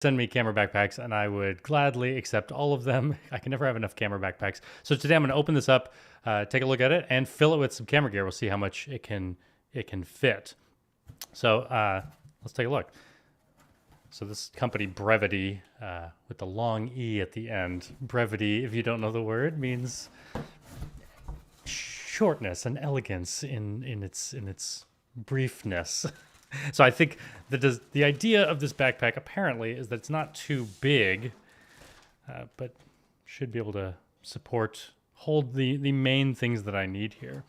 send me camera backpacks and I would gladly accept all of them. I can never have enough camera backpacks. So today I'm going to open this up, take a look at it, and fill it with some camera gear. We'll see how much it can fit. So let's take a look. So this company Brevitē, with the long E at the end. Brevity, if you don't know the word, means shortness and elegance in its briefness. So I think the idea of this backpack apparently is that it's not too big, but should be able to hold the main things that I need here.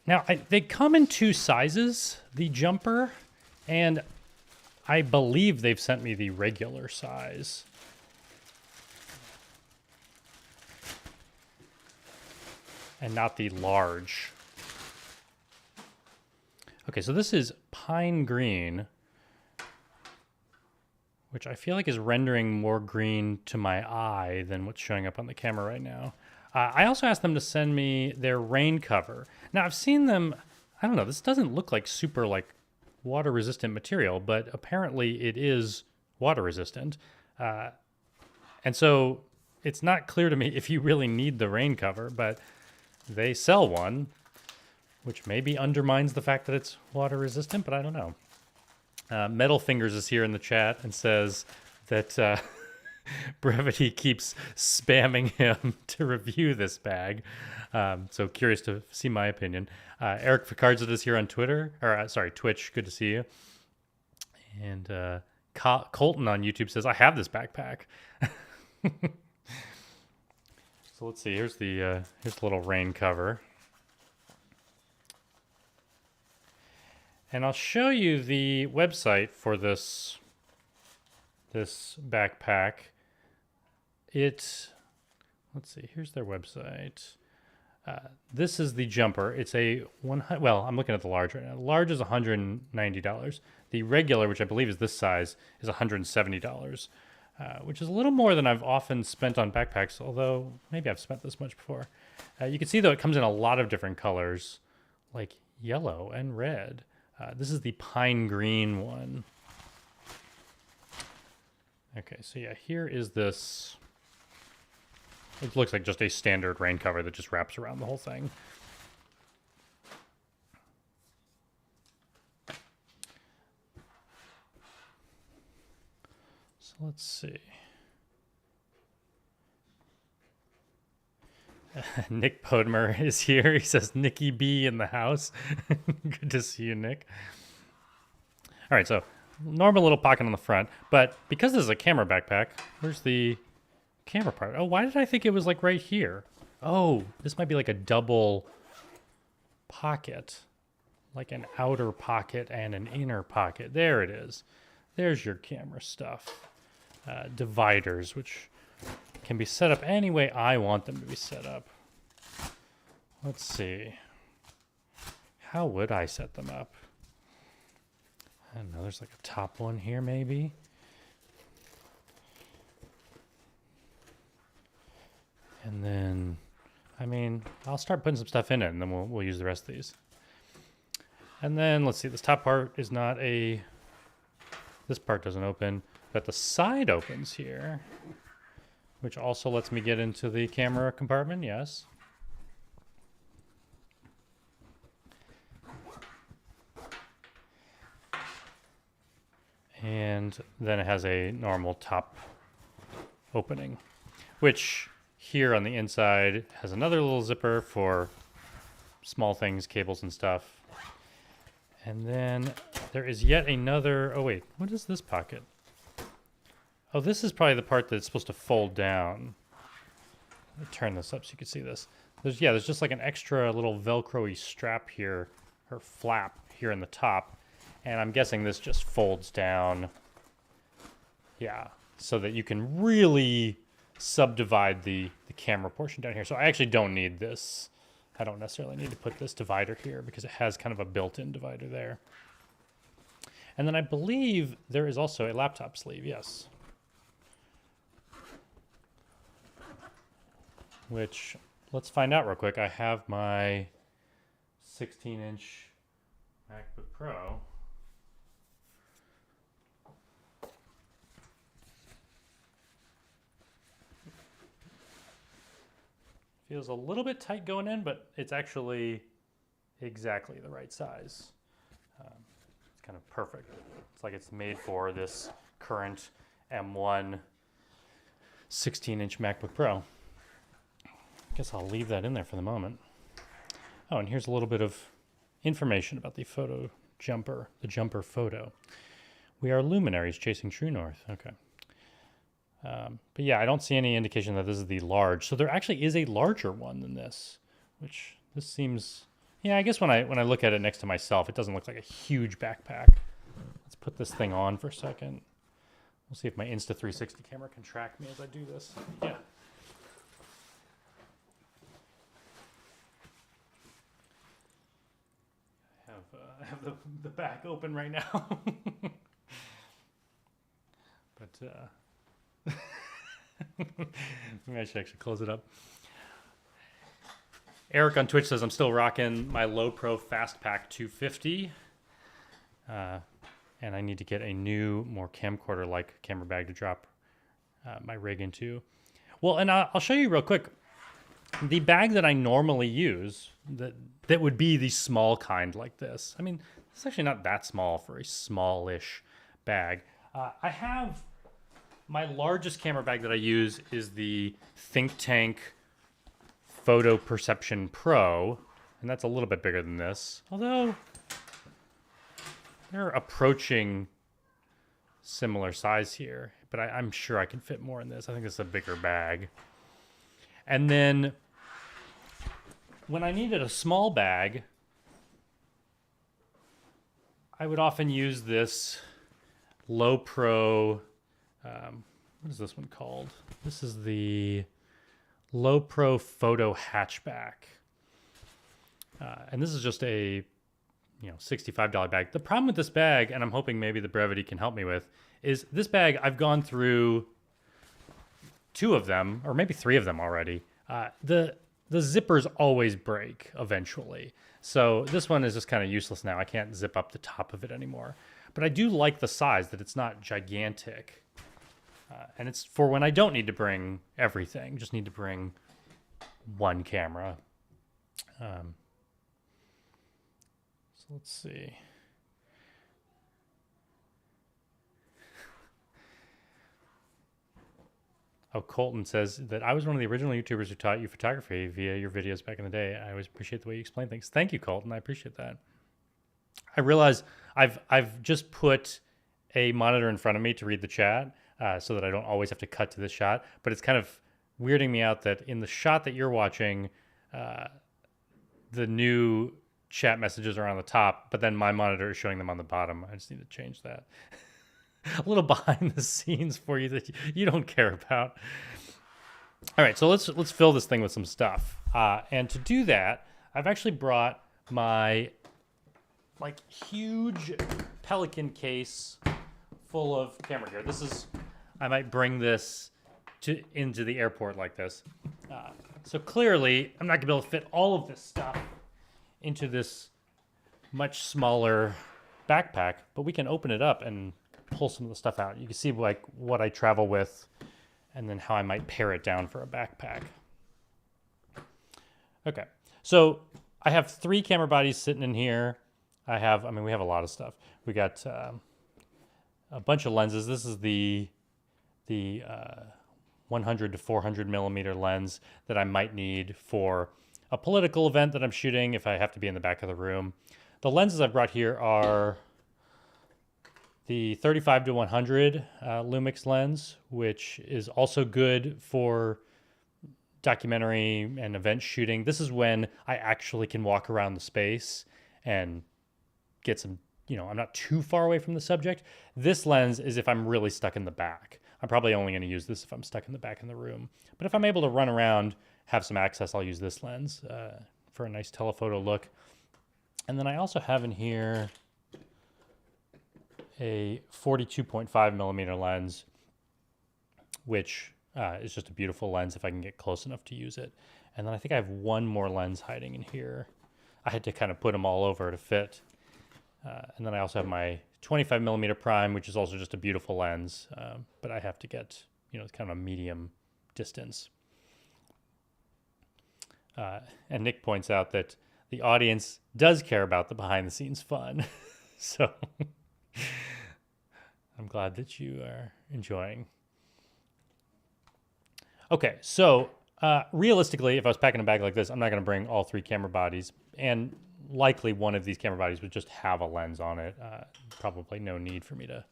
Now, they come in two sizes, the Jumper, and I believe they've sent me the regular size. And not the large. Okay, so this is pine green, which I feel like is rendering more green to my eye than what's showing up on the camera right now. I also asked them to send me their rain cover. Now, I've seen them, I don't know, this doesn't look like super water resistant material, but apparently it is water resistant. And so it's not clear to me if you really need the rain cover, but they sell one, which maybe undermines the fact that it's water resistant, but I don't know. Metal Fingers is here in the chat and says that Brevity keeps spamming him to review this bag. So curious to see my opinion. Eric Ficardza is here on Twitter, or Twitch. Good to see you. And Colton on YouTube says, I have this backpack. So let's see. Here's the little rain cover. And I'll show you the website for this backpack. Let's see, here's their website. This is the Jumper. It's I'm looking at the large right now. The large is $190. The regular, which I believe is this size, is $170, which is a little more than I've often spent on backpacks, although maybe I've spent this much before. You can see, though, it comes in a lot of different colors, like yellow and red. This is the pine green one. Okay, so yeah, here is this. It looks like just a standard rain cover that just wraps around the whole thing. So let's see. Nick Podmer is here. He says, Nicky B in the house. Good to see you, Nick. All right, so normal little pocket on the front, but because this is a camera backpack, where's the camera part? Oh, why did I think it was like right here? Oh, this might be like a double pocket, like an outer pocket and an inner pocket. There it is. There's your camera stuff. Dividers, which can be set up any way I want them to be set up. Let's see. How would I set them up? I don't know, there's like a top one here maybe. And then, I mean, I'll start putting some stuff in it and then we'll use the rest of these. And then, let's see, this top part is not this part doesn't open, but the side opens here, which also lets me get into the camera compartment, yes. And then it has a normal top opening, which here on the inside has another little zipper for small things, cables and stuff. And then there is yet another, oh wait, what is this pocket? Oh, this is probably the part that's supposed to fold down. Let me turn this up so you can see this. There's just like an extra little Velcro-y strap here, or flap here in the top. And I'm guessing this just folds down. Yeah, so that you can really subdivide the camera portion down here. So I actually don't need this. I don't necessarily need to put this divider here because it has kind of a built-in divider there. And then I believe there is also a laptop sleeve, yes. Which, let's find out real quick. I have my 16-inch MacBook Pro. Feels a little bit tight going in, but it's actually exactly the right size. It's kind of perfect. It's like it's made for this current M1 16-inch MacBook Pro. I guess I'll leave that in there for the moment. Oh, and here's a little bit of information about the photo jumper, the jumper photo. We are luminaries chasing true north. Okay. But yeah, I don't see any indication that this is the large. So there actually is a larger one than this, which this seems, yeah, I guess when I look at it next to myself, it doesn't look like a huge backpack. Let's put this thing on for a second. We'll see if my Insta360 camera can track me as I do this. Yeah. I have the back open right now. But maybe I should actually close it up. Eric on Twitch says I'm still rocking my Low Pro Fastpack 250. And I need to get a new, more camcorder-like camera bag to drop my rig into. Well, and I'll show you real quick. The bag that I normally use, that would be the small kind like this. I mean, it's actually not that small for a smallish bag. I have my largest camera bag that I use is the Think Tank Photo Perception Pro, and that's a little bit bigger than this. Although they're approaching similar size here, but I'm sure I can fit more in this. I think this is a bigger bag. And then when I needed a small bag, I would often use this Low Pro, what is this one called? This is the Low Pro Photo Hatchback. And this is just a $65 bag. The problem with this bag, and I'm hoping maybe the Brevitē can help me with, is this bag, I've gone through 2 of them, or maybe 3 of them already. The zippers always break eventually. So this one is just kind of useless now. I can't zip up the top of it anymore. But I do like the size, that it's not gigantic. And it's for when I don't need to bring everything, just need to bring one camera. So let's see. Oh, Colton says that I was one of the original YouTubers who taught you photography via your videos back in the day. I always appreciate the way you explain things. Thank you, Colton. I appreciate that. I realize I've just put a monitor in front of me to read the chat so that I don't always have to cut to this shot. But it's kind of weirding me out that in the shot that you're watching, the new chat messages are on the top, but then my monitor is showing them on the bottom. I just need to change that. A little behind the scenes for you that you don't care about. All right, so let's fill this thing with some stuff. And to do that, I've actually brought my huge Pelican case full of camera gear. I might bring this into the airport like this. So clearly, I'm not gonna be able to fit all of this stuff into this much smaller backpack, but we can open it up and pull some of the stuff out. You can see what I travel with and then how I might pare it down for a backpack. Okay, so I have 3 camera bodies sitting in here. we have a lot of stuff. We got a bunch of lenses. This is the 100 to 400 millimeter lens that I might need for a political event that I'm shooting if I have to be in the back of the room. The lenses I've brought here are the 35 to 100 Lumix lens, which is also good for documentary and event shooting. This is when I actually can walk around the space and get some, I'm not too far away from the subject. This lens is if I'm really stuck in the back. I'm probably only going to use this if I'm stuck in the back in the room. But if I'm able to run around, have some access, I'll use this lens for a nice telephoto look. And then I also have in here a 42.5 millimeter lens, which is just a beautiful lens if I can get close enough to use it. And then I think I have one more lens hiding in here. I had to kind of put them all over to fit. And then I also have my 25 millimeter prime, which is also just a beautiful lens, but I have to get, kind of a medium distance. And Nick points out that the audience does care about the behind the scenes fun. So I'm glad that you are enjoying. Okay, so realistically, if I was packing a bag like this, I'm not going to bring all 3 camera bodies, and likely one of these camera bodies would just have a lens on it. Probably no need for me to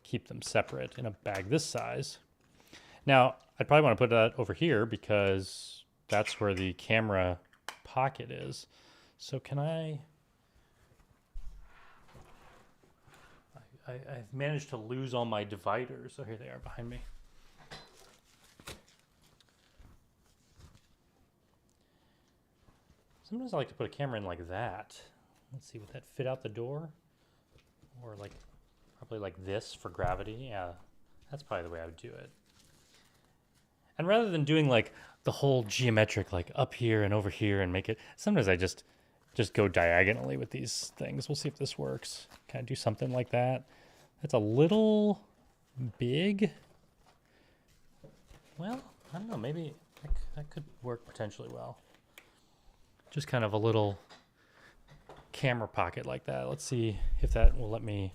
keep them separate in a bag this size. Now, I'd probably want to put that over here because that's where the camera pocket is. So can I've managed to lose all my dividers. So here they are behind me. Sometimes I like to put a camera in like that. Let's see, would that fit out the door? Or like, probably like this for gravity. Yeah, that's probably the way I would do it. And rather than doing like the whole geometric, like up here and over here and make it, sometimes I just go diagonally with these things. We'll see if this works. Kind of do something like that. That's a little big. Well, I don't know, maybe that could work potentially well. Just kind of a little camera pocket like that. Let's see if that will let me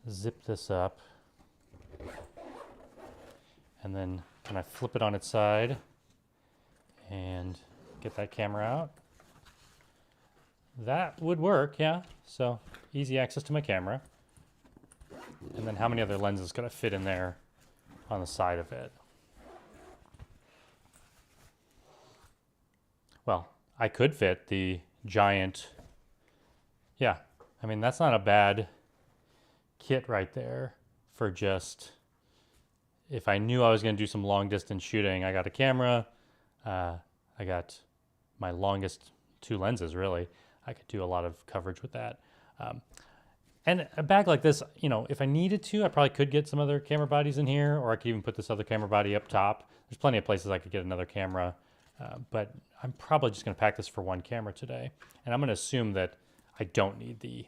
zip this up. And then can I flip it on its side and get that camera out? That would work, yeah. So easy access to my camera. And then how many other lenses could I fit in there on the side of it? Well, I could fit the giant, yeah, I mean, that's not a bad kit right there for just, if I knew I was going to do some long distance shooting, I got a camera, I got my longest 2 lenses really. I could do a lot of coverage with that. And a bag like this, you know, if I needed to, I probably could get some other camera bodies in here, or I could even put this other camera body up top. There's plenty of places I could get another camera. But I'm probably just going to pack this for 1 camera today. And I'm going to assume that I don't need the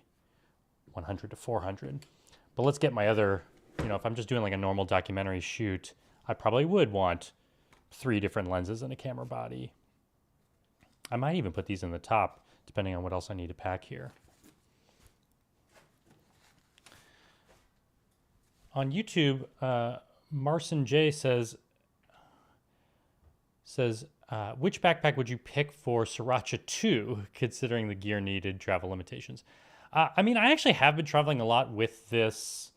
100 to 400. But let's get my other, you know, if I'm just doing like a normal documentary shoot, I probably would want 3 different lenses and a camera body. I might even put these in the top, depending on what else I need to pack here. On YouTube, Marcin J says, which backpack would you pick for Sriracha 2, considering the gear needed, travel limitations? I mean, I actually have been traveling a lot with this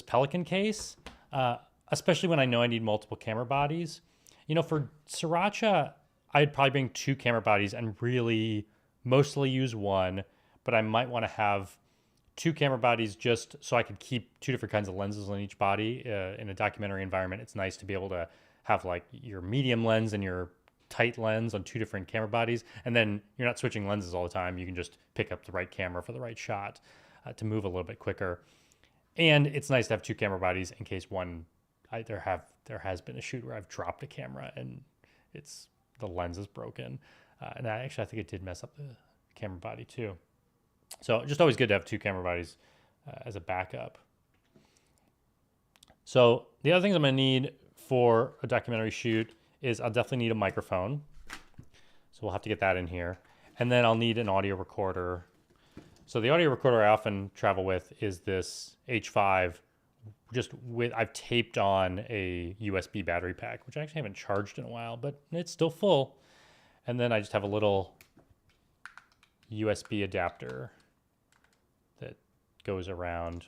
Pelican case, especially when I know I need multiple camera bodies. You know, for Sriracha, I'd probably bring 2 camera bodies and really mostly use 1, but I might want to have 2 camera bodies just so I could keep 2 different kinds of lenses on each body. In a documentary environment, it's nice to be able to have like your medium lens and your tight lens on 2 different camera bodies. And then you're not switching lenses all the time. You can just pick up the right camera for the right shot to move a little bit quicker. And it's nice to have 2 camera bodies in case there has been a shoot where I've dropped a camera and the lens is broken. And I think it did mess up the camera body too. So just always good to have 2 camera bodies as a backup. So the other things I'm going to need for a documentary shoot is I'll definitely need a microphone. So we'll have to get that in here. And then I'll need an audio recorder. So the audio recorder I often travel with is this H5. I've taped on a USB battery pack, which I actually haven't charged in a while, but it's still full. And then I just have a little USB adapter that goes around.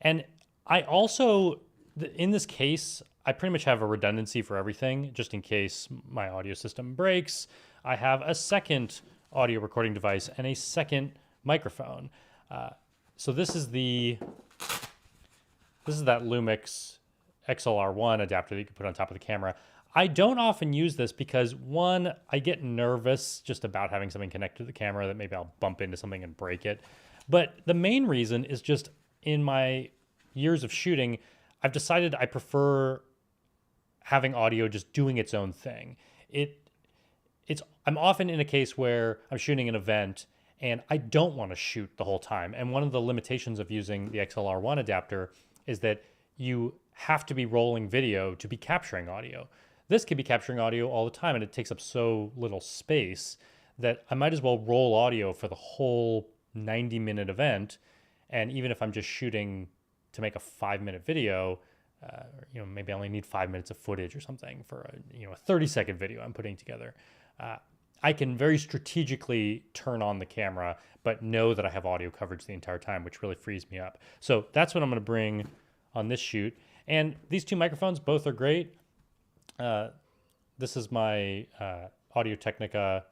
And I also, in this case, I pretty much have a redundancy for everything, just in case my audio system breaks. I have a second audio recording device and a second microphone. So this is that Lumix XLR1 adapter that you can put on top of the camera. I don't often use this because, one, I get nervous just about having something connected to the camera that maybe I'll bump into something and break it. But the main reason is just in my years of shooting, I've decided I prefer having audio just doing its own thing. I'm often in a case where I'm shooting an event and I don't want to shoot the whole time. And one of the limitations of using the XLR1 adapter is that you have to be rolling video to be capturing audio. This could be capturing audio all the time, and it takes up so little space that I might as well roll audio for the whole 90-minute event. And even if I'm just shooting to make a 5-minute video, maybe I only need 5 minutes of footage or something for a 30-second video I'm putting together. I can very strategically turn on the camera, but know that I have audio coverage the entire time, which really frees me up. So that's what I'm going to bring on this shoot. And these two microphones, both are great. This is my Audio-Technica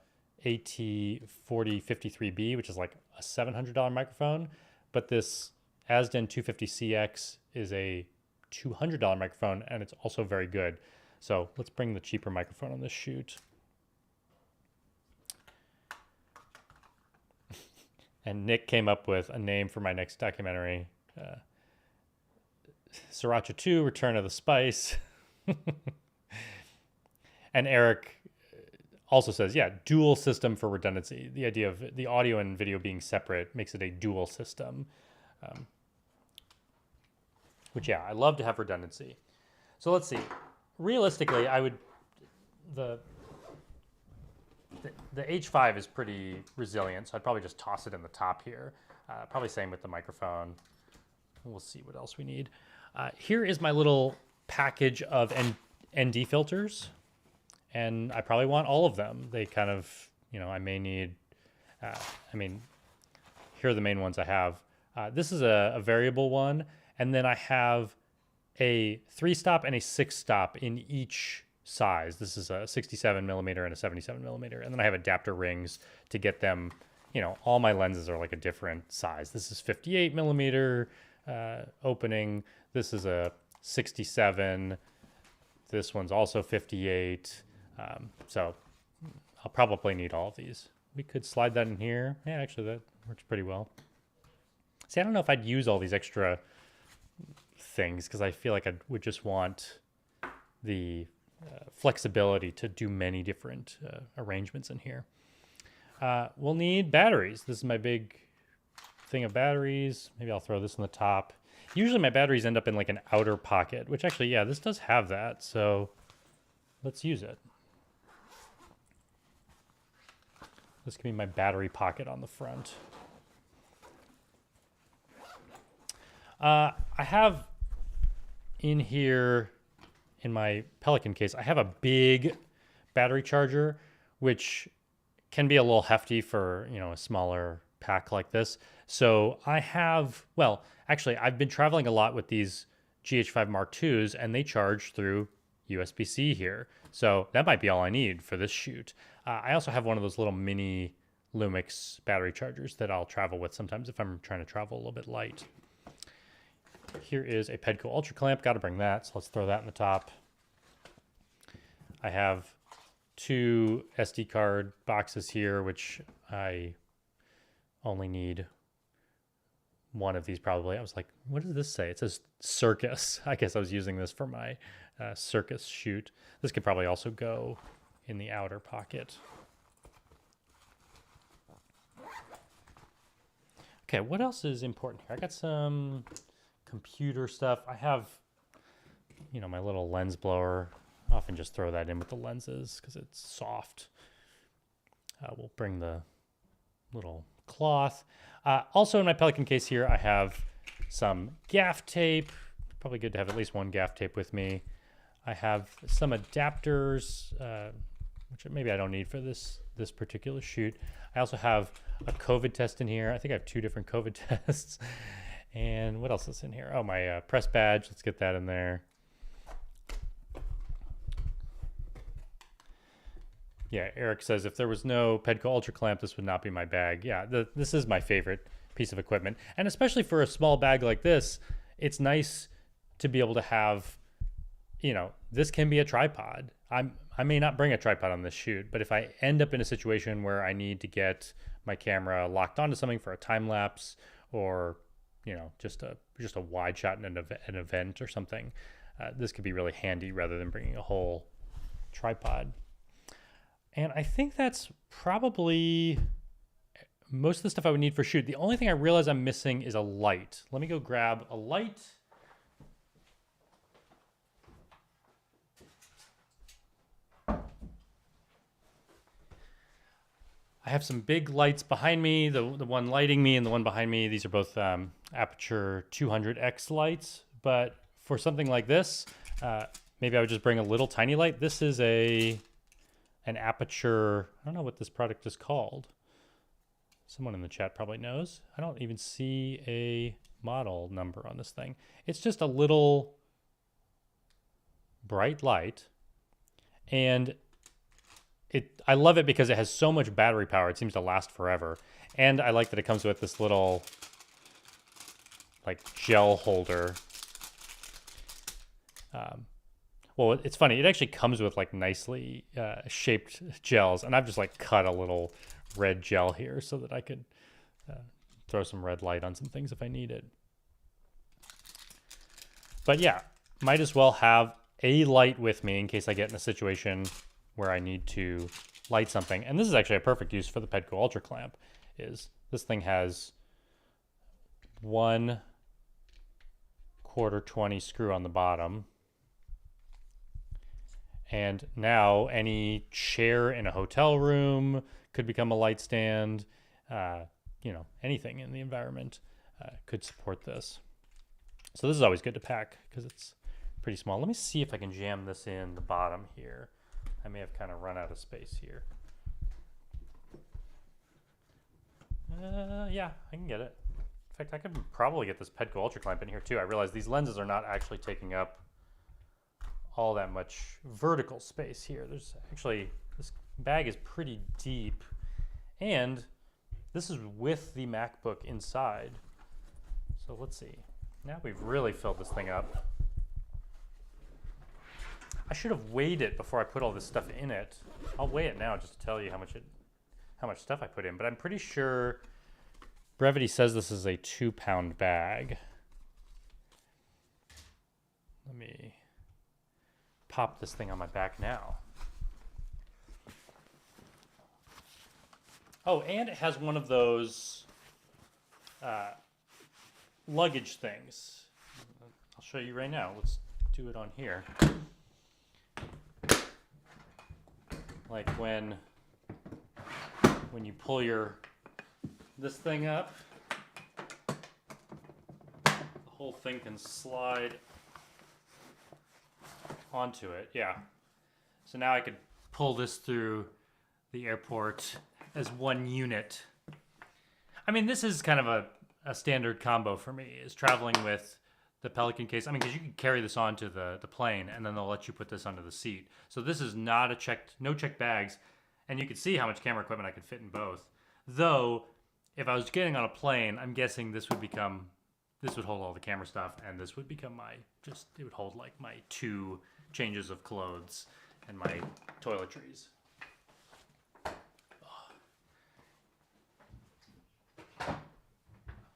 AT4053B, which is like a $700 microphone. But this Asden 250CX is a $200 microphone, and it's also very good. So let's bring the cheaper microphone on this shoot. And Nick came up with a name for my next documentary. Sriracha 2, Return of the Spice. And Eric also says, yeah, dual system for redundancy. The idea of the audio and video being separate makes it a dual system. Which, yeah, I love to have redundancy. So let's see. Realistically, the H5 is pretty resilient, so I'd probably just toss it in the top here. Probably same with the microphone. We'll see what else we need. Here is my little package of ND filters, and I probably want all of them. They kind of, I may need, here are the main ones I have. This is a variable one, and then I have a 3-stop and a 6-stop in each size. This is a 67 millimeter and a 77 millimeter. And then I have adapter rings to get them, all my lenses are like a different size. This is 58 millimeter opening. This is a 67. This one's also 58. So I'll probably need all of these. We could slide that in here. Yeah, actually that works pretty well. See, I don't know if I'd use all these extra things because I feel like I would just want the flexibility to do many different arrangements in here. We'll need batteries. This is my big thing of batteries. Maybe I'll throw this in the top. Usually my batteries end up in like an outer pocket, which actually, yeah, this does have that. So let's use it. This can be my battery pocket on the front. I have in here, in my Pelican case, I have a big battery charger, which can be a little hefty for, a smaller pack like this. So I have, actually, I've been traveling a lot with these GH5 Mark IIs, and they charge through USB-C here. So that might be all I need for this shoot. I also have one of those little mini Lumix battery chargers that I'll travel with sometimes if I'm trying to travel a little bit light. Here is a Pedco Ultra Clamp. Got to bring that, so let's throw that in the top. I have 2 SD card boxes here, which I only need one of these probably. I was like, what does this say? It says circus. I guess I was using this for my circus shoot. This could probably also go in the outer pocket. Okay, what else is important here? I got some computer stuff. I have, my little lens blower. I often just throw that in with the lenses because it's soft. We'll bring the little cloth. Also in my Pelican case here, I have some gaff tape. Probably good to have at least one gaff tape with me. I have some adapters, which maybe I don't need for this particular shoot. I also have a COVID test in here. I think I have 2 different COVID tests. And what else is in here? Oh, my press badge. Let's get that in there. Yeah, Eric says, if there was no Pedco Ultra Clamp, this would not be my bag. Yeah, this is my favorite piece of equipment. And especially for a small bag like this, it's nice to be able to have, this can be a tripod. I may not bring a tripod on this shoot, but if I end up in a situation where I need to get my camera locked onto something for a time lapse or, just a wide shot in an event or something, this could be really handy rather than bringing a whole tripod. And I think that's probably most of the stuff I would need for shoot. The only thing I realize I'm missing is a light. Let me go grab a light. I have some big lights behind me, the one lighting me and the one behind me. These are both aperture 200x lights. But for something like this, maybe I would just bring a little tiny light. This is an aperture, I don't know what this product is called. Someone in the chat probably knows. I don't even see a model number on this thing. It's just a little bright light, and I love it because it has so much battery power. It seems to last forever. And I like that it comes with this little like gel holder. Well, it's funny. It actually comes with like nicely shaped gels, and I've just like cut a little red gel here so that I could throw some red light on some things if I need it. But yeah, might as well have a light with me in case I get in a situation where I need to light something. And this is actually a perfect use for the Pedco Ultra Clamp. Is this thing has 1 quarter 20 screw on the bottom. And now any chair in a hotel room could become a light stand. You know, anything in the environment could support this. So this is always good to pack because it's pretty small. Let me see if I can jam this in the bottom here. I may have kind of run out of space here. Yeah, I can get it. In fact, I could probably get this Pedco Ultra Clamp in here too. I realize these lenses are not actually taking up all that much vertical space here. There's actually, this bag is pretty deep, and this is with the MacBook inside. So let's see. Now we've really filled this thing up. I should have weighed it before I put all this stuff in it. I'll weigh it now just to tell you how much stuff I put in, but I'm pretty sure Brevitē says this is a 2-pound bag. Let me pop this thing on my back now. Oh, and it has one of those luggage things. I'll show you right now. Let's do it on here. Like when you pull this thing up, the whole thing can slide onto it. Yeah. So now I could pull this through the airport as one unit. I mean, this is kind of a standard combo for me, is traveling with the Pelican case. I mean, because you can carry this onto the plane, and then they'll let you put this under the seat. So this is not no checked bags, and you can see how much camera equipment I could fit in both. Though, if I was getting on a plane, I'm guessing this would hold all the camera stuff, and this would become it would hold like my 2 changes of clothes and my toiletries.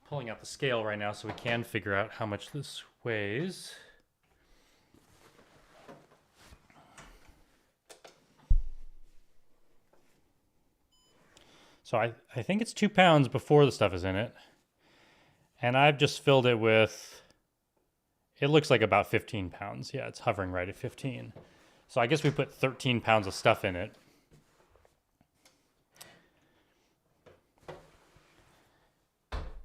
Pulling out the scale right now so we can figure out how much this weighs. So I think it's 2 pounds before the stuff is in it. And I've just filled it with, it looks like about 15 pounds. Yeah, it's hovering right at 15. So I guess we put 13 pounds of stuff in it.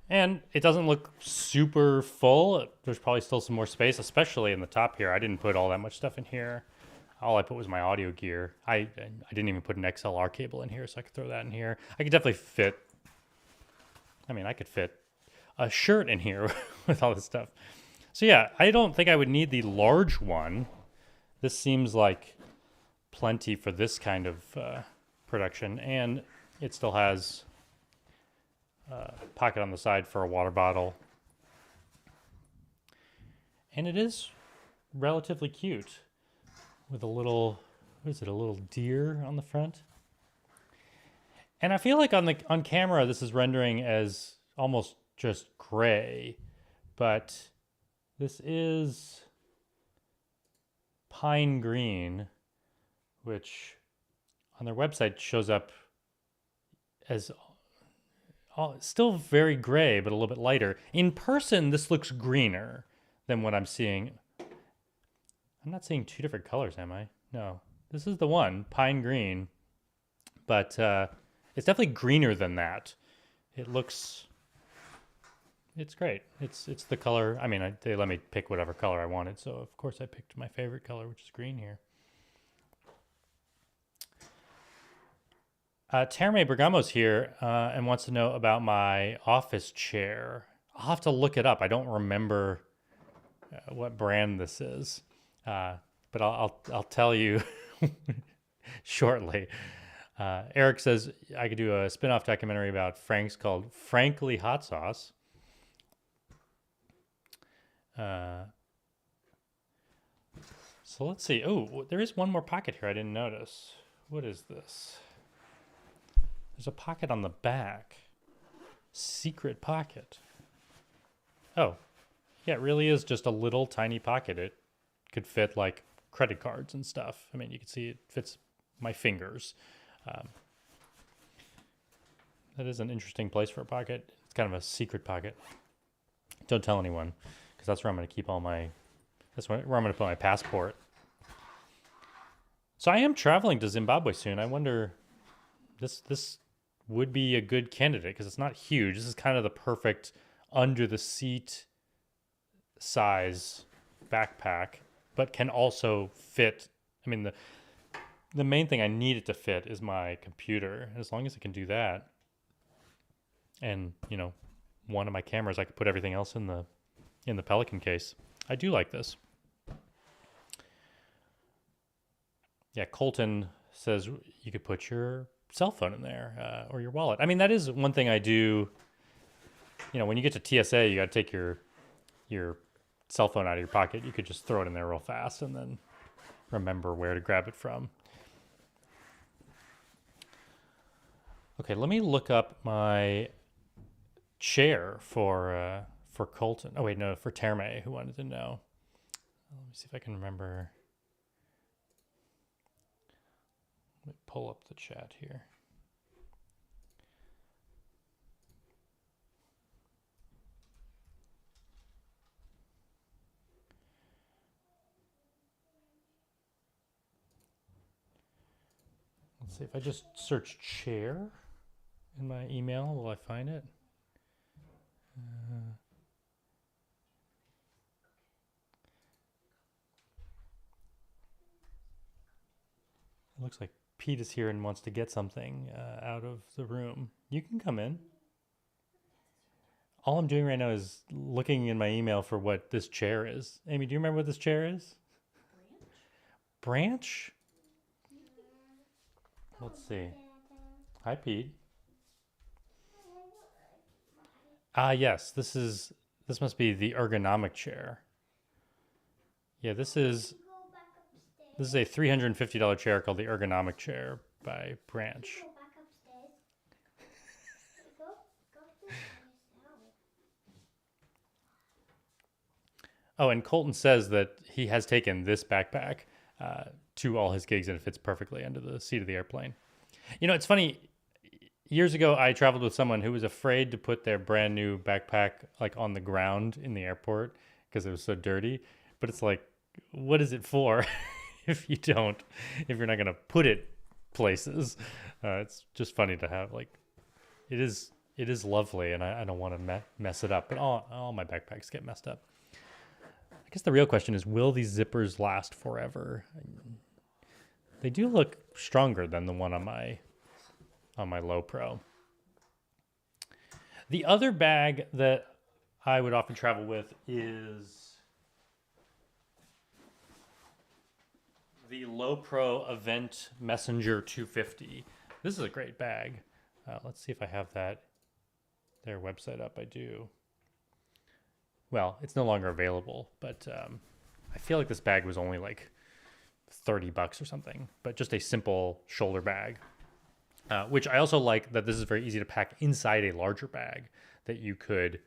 And it doesn't look super full. There's probably still some more space, especially in the top here. I didn't put all that much stuff in here. All I put was my audio gear. I didn't even put an XLR cable in here, so I could throw that in here. I could definitely fit, I could fit a shirt in here with all this stuff. So yeah, I don't think I would need the large one. This seems like plenty for this kind of production, and it still has pocket on the side for a water bottle. And it is relatively cute with a little, what is it, a little deer on the front. And I feel like on camera this is rendering as almost just gray, but this is pine green, which on their website shows up as still very gray, but a little bit lighter. In person, this looks greener than what I'm seeing. I'm not seeing 2 different colors, am I? No. This is the one, pine green. But It's definitely greener than that. It looks, it's great. It's the color. I mean, they let me pick whatever color I wanted, so of course I picked my favorite color, which is green here. Terme Bergamo's here and wants to know about my office chair. I'll have to look it up. I don't remember what brand this is, but I'll tell you shortly. Eric says I could do a spin-off documentary about Frank's called Frankly Hot Sauce. So let's see. Oh, there is one more pocket here I didn't notice. What is this? There's a pocket on the back. Secret pocket. Oh, yeah, it really is just a little tiny pocket. It could fit like credit cards and stuff. I mean, you can see it fits my fingers. That is an interesting place for a pocket. It's kind of a secret pocket. Don't tell anyone, because that's where I'm going to keep all my, that's where I'm going to put my passport. So I am traveling to Zimbabwe soon. I wonder, this would be a good candidate because it's not huge. This is kind of the perfect under the seat size backpack, but can also fit. I mean, the main thing I need it to fit is my computer. As long as it can do that, and you know, one of my cameras, I could put everything else in the Pelican case. I do like this. Yeah, Colton says you could put your cell phone in there or your wallet. I mean, that is one thing I do. You know, when you get to TSA, you got to take your cell phone out of your pocket. You could just throw it in there real fast and then remember where to grab it from. Okay, let me look up my chair for Colton. Oh wait, no, for Terme, who wanted to know. Let me see if I can remember. Let me pull up the chat here. Let's see if I just search chair in my email, will I find it? It looks like Pete is here and wants to get something out of the room. You can come in. All I'm doing right now is looking in my email for what this chair is. Amy, do you remember what this chair is? Branch? Let's see. Hi, Pete. Yes, this must be the ergonomic chair. Yeah, this is a $350 chair called the ergonomic chair by Branch. Go back upstairs. Go upstairs yourself. Oh, and Colton says that he has taken this backpack to all his gigs and it fits perfectly under the seat of the airplane. You know, it's funny. Years ago, I traveled with someone who was afraid to put their brand new backpack like on the ground in the airport because it was so dirty. But it's like, what is it for if you're not going to put it places? It's just funny to have, like, it is lovely and I don't want to mess it up, but all my backpacks get messed up. I guess the real question is, will these zippers last forever? They do look stronger than the one on my Low Pro. The other bag that I would often travel with is the Low Pro Event Messenger 250. This is a great bag. Let's see if I have their website up. I do. Well, it's no longer available, but I feel like this bag was only like $30 or something, but just a simple shoulder bag. Which I also like that this is very easy to pack inside a larger bag, that you could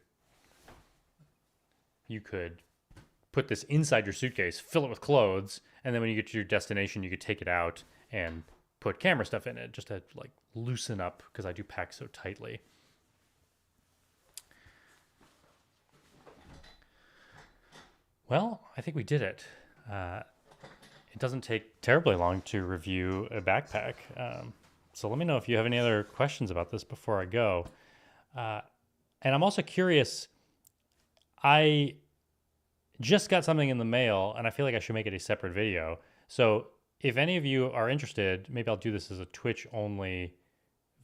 put this inside your suitcase, fill it with clothes, and then when you get to your destination, you could take it out and put camera stuff in it just to like loosen up, because I do pack so tightly. Well, I think we did it. It doesn't take terribly long to review a backpack. So let me know if you have any other questions about this before I go. And I'm also curious, I just got something in the mail and I feel like I should make it a separate video. So if any of you are interested, maybe I'll do this as a Twitch only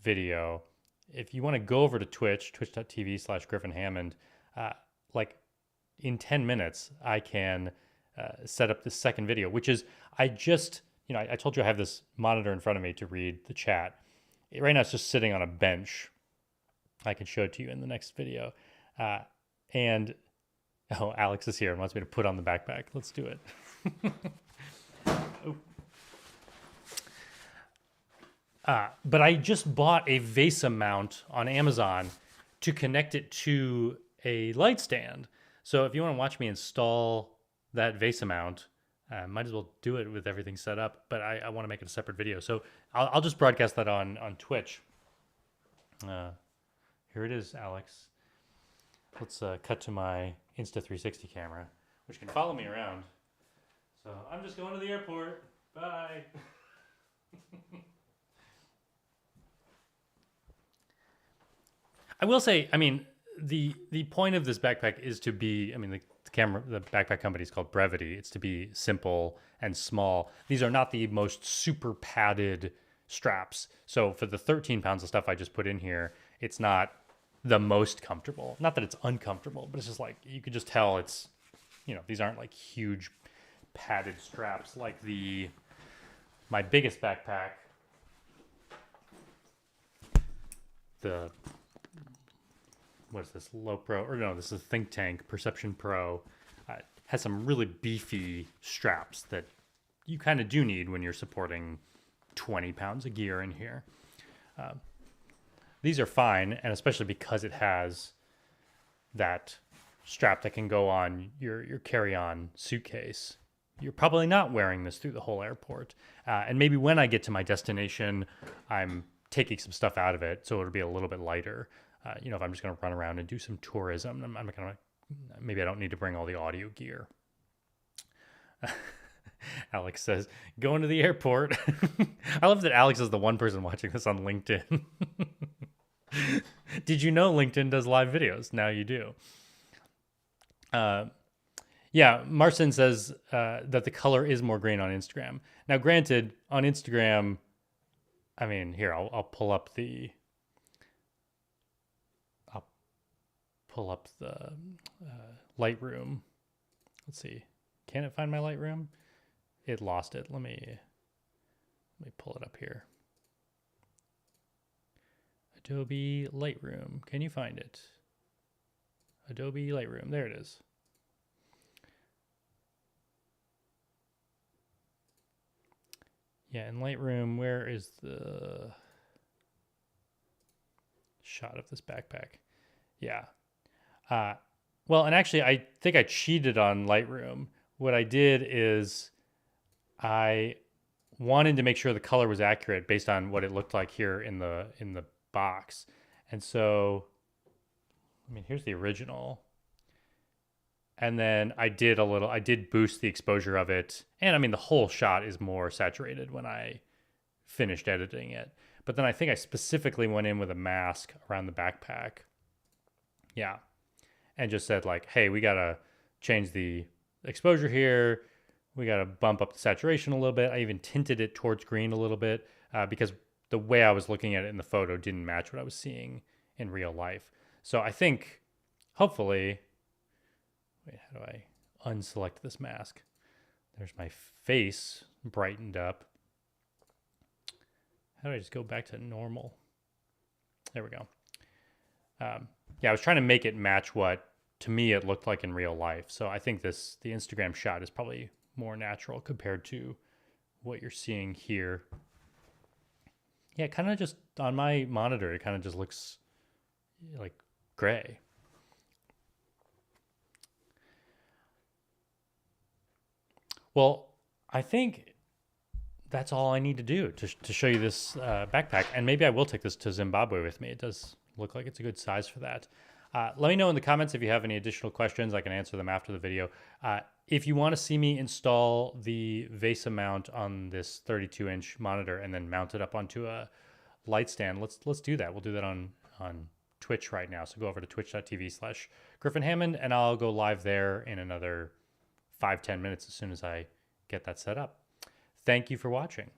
video. If you want to go over to Twitch, twitch.tv/Griffin Hammond, like in 10 minutes, I can set up the second video, which is I told you I have this monitor in front of me to read the chat. Right now it's just sitting on a bench. I can show it to you in the next video. And Alex is here and wants me to put on the backpack. Let's do it. But I just bought a VESA mount on Amazon to connect it to a light stand. So if you want to watch me install that VESA mount, might as well do it with everything set up. But I want to make it a separate video. So I'll just broadcast that on Twitch. Here it is, Alex. Let's cut to my Insta360 camera, which can follow me around. So I'm just going to the airport. Bye. I will say, I mean, the point of this backpack is to be, I mean, the backpack company is called Brevitē. It's to be simple and small. These are not the most super padded straps. So for the 13 pounds of stuff I just put in here, it's not the most comfortable. Not that it's uncomfortable, but it's just like, you could just tell it's, these aren't like huge padded straps like my biggest backpack, what is this, Low Pro, or no, this is Think Tank Perception Pro, has some really beefy straps that you kind of do need when you're supporting 20 pounds of gear in here. These are fine, and especially because it has that strap that can go on your carry-on suitcase. You're probably not wearing this through the whole airport. And maybe when I get to my destination, I'm taking some stuff out of it, so it'll be a little bit lighter. If I'm just going to run around and do some tourism, maybe I don't need to bring all the audio gear. Alex says, going to the airport. I love that Alex is the one person watching this on LinkedIn. Did you know LinkedIn does live videos? Now you do. Yeah, Marcin says that the color is more green on Instagram. Now, granted, on Instagram, I mean, here, I'll pull up the Lightroom. Let's see. Can it find my Lightroom? It lost it. Let me pull it up here. Adobe Lightroom. Can you find it? Adobe Lightroom. There it is. Yeah, in Lightroom, where is the shot of this backpack? Yeah. Well, and actually, I think I cheated on Lightroom. What I did is I wanted to make sure the color was accurate based on what it looked like here in the box. And so, I mean, here's the original. And then I did boost the exposure of it. And I mean, the whole shot is more saturated when I finished editing it. But then I think I specifically went in with a mask around the backpack. Yeah. And just said like, hey, we got to change the exposure here. We got to bump up the saturation a little bit. I even tinted it towards green a little bit because the way I was looking at it in the photo didn't match what I was seeing in real life. So I think, hopefully, wait, how do I unselect this mask? There's my face brightened up. How do I just go back to normal? There we go. Yeah, I was trying to make it match what, to me, it looked like in real life. So I think the Instagram shot is probably more natural compared to what you're seeing here. Yeah, kind of just on my monitor, it kind of just looks like gray. Well, I think that's all I need to do to show you this backpack. And maybe I will take this to Zimbabwe with me. It does look like it's a good size for that. Let me know in the comments if you have any additional questions. I can answer them after the video. If you want to see me install the VESA mount on this 32-inch monitor and then mount it up onto a light stand, let's do that. We'll do that on Twitch right now. So go over to twitch.tv/Griffin Hammond, and I'll go live there in another 5-10 minutes as soon as I get that set up. Thank you for watching.